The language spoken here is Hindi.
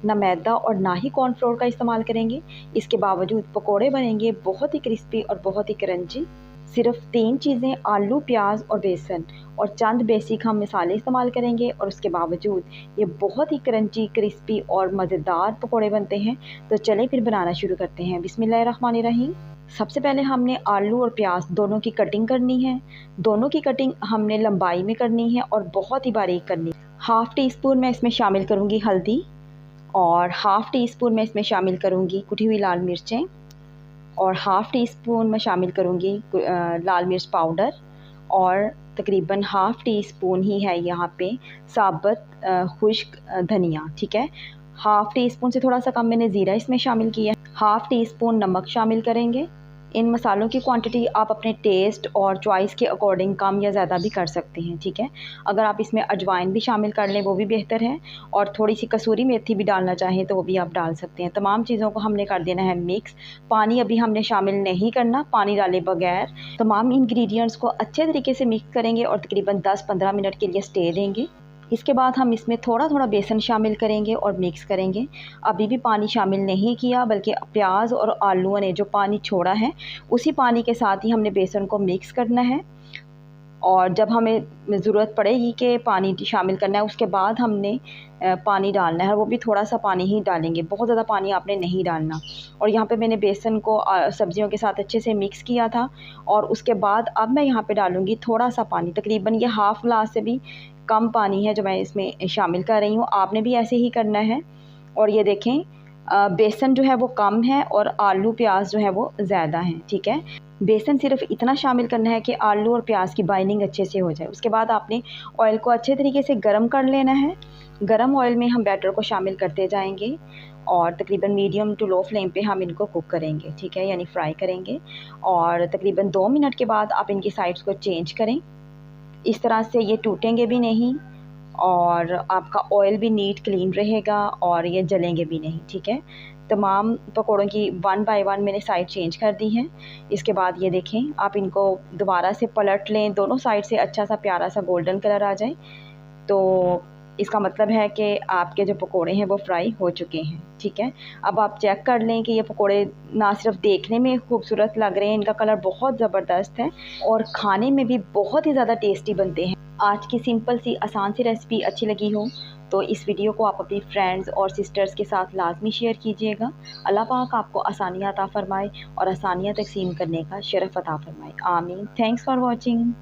ना मैदा और ना ही कॉर्नफ्लोर का इस्तेमाल करेंगे। इसके बावजूद पकोड़े बनेंगे बहुत ही क्रिस्पी और बहुत ही क्रंची। सिर्फ 3 चीज़ें, आलू, प्याज और बेसन, और चंद बेसिक हम मसाले इस्तेमाल करेंगे और उसके बावजूद ये बहुत ही क्रंची, क्रिस्पी और मज़ेदार पकोड़े बनते हैं। तो चलें फिर बनाना शुरू करते हैं। बिस्मिल्लाहिर्रहमानिर्रहीम। सबसे पहले हमने आलू और प्याज दोनों की कटिंग करनी है। दोनों की कटिंग हमने लंबाई में करनी है और बहुत ही बारीक करनी है। हाफ़ टी स्पून मैं इसमें शामिल करूँगी हल्दी, और हाफ़ टी स्पून मैं इसमें शामिल करूँगी कुटी हुई लाल मिर्चें, और हाफ़ टी स्पून मैं शामिल करूँगी लाल मिर्च पाउडर, और तकरीबन हाफ़ टी स्पून ही है यहाँ पे साबुत खुश्क धनिया। ठीक है, हाफ़ टी स्पून से थोड़ा सा कम मैंने ज़ीरा इसमें शामिल किया है। हाफ़ टी स्पून नमक शामिल करेंगे। इन मसालों की क्वांटिटी आप अपने टेस्ट और चॉइस के अकॉर्डिंग कम या ज़्यादा भी कर सकते हैं। ठीक है, अगर आप इसमें अजवाइन भी शामिल कर लें वो भी बेहतर है, और थोड़ी सी कसूरी मेथी भी डालना चाहें तो वो भी आप डाल सकते हैं। तमाम चीज़ों को हमने कर देना है मिक्स। पानी अभी हमने शामिल नहीं करना, पानी डाले बगैर तमाम इंग्रेडिएंट्स को अच्छे तरीके से मिक्स करेंगे और तकरीबन 10-15 मिनट के लिए स्टे देंगे। इसके बाद हम इसमें थोड़ा थोड़ा बेसन शामिल करेंगे और मिक्स करेंगे। अभी भी पानी शामिल नहीं किया, बल्कि प्याज और आलूओं ने जो पानी छोड़ा है उसी पानी के साथ ही हमने बेसन को मिक्स करना है। और जब हमें ज़रूरत पड़ेगी कि पानी शामिल करना है, उसके बाद हमने पानी डालना है, वो भी थोड़ा सा पानी ही डालेंगे, बहुत ज़्यादा पानी आपने नहीं डालना। और यहाँ पे मैंने बेसन को सब्जियों के साथ अच्छे से मिक्स किया था, और उसके बाद अब मैं यहाँ पे डालूँगी थोड़ा सा पानी, तकरीबन ये हाफ़ गिलास से भी कम पानी है जो मैं इसमें शामिल कर रही हूँ। आपने भी ऐसे ही करना है। और ये देखें, बेसन जो है वो कम है और आलू प्याज जो है वो ज़्यादा हैं। ठीक है, बेसन सिर्फ इतना शामिल करना है कि आलू और प्याज की बाइंडिंग अच्छे से हो जाए। उसके बाद आपने ऑयल को अच्छे तरीके से गर्म कर लेना है। गर्म ऑयल में हम बैटर को शामिल करते जाएंगे और तकरीबन मीडियम टू लो फ्लेम पे हम इनको कुक करेंगे। ठीक है, यानी फ्राई करेंगे, और तकरीबन 2 मिनट के बाद आप इनकी साइड्स को चेंज करें। इस तरह से ये टूटेंगे भी नहीं और आपका ऑयल भी नीट क्लीन रहेगा और ये जलेंगे भी नहीं। ठीक है, तमाम पकौड़ों की 1 बाय 1 मैंने साइड चेंज कर दी हैं। इसके बाद ये देखें, आप इनको दोबारा से पलट लें, दोनों साइड से अच्छा सा प्यारा सा गोल्डन कलर आ जाए तो इसका मतलब है कि आपके जो पकोड़े हैं वो फ्राई हो चुके हैं। ठीक है, अब आप चेक कर लें कि ये पकोड़े ना सिर्फ देखने में खूबसूरत लग रहे हैं, इनका कलर बहुत ज़बरदस्त है और खाने में भी बहुत ही ज़्यादा टेस्टी बनते हैं। आज की सिंपल सी आसान सी रेसिपी अच्छी लगी हो तो इस वीडियो को आप अपनी फ्रेंड्स और सिस्टर्स के साथ लाजमी शेयर कीजिएगा। अल्लाह पाक आपको आसानियाँ अता फ़रमाए और आसानियाँ तकसीम करने का शरफ़ अता फ़रमाए। आमीन। Thanks for watching.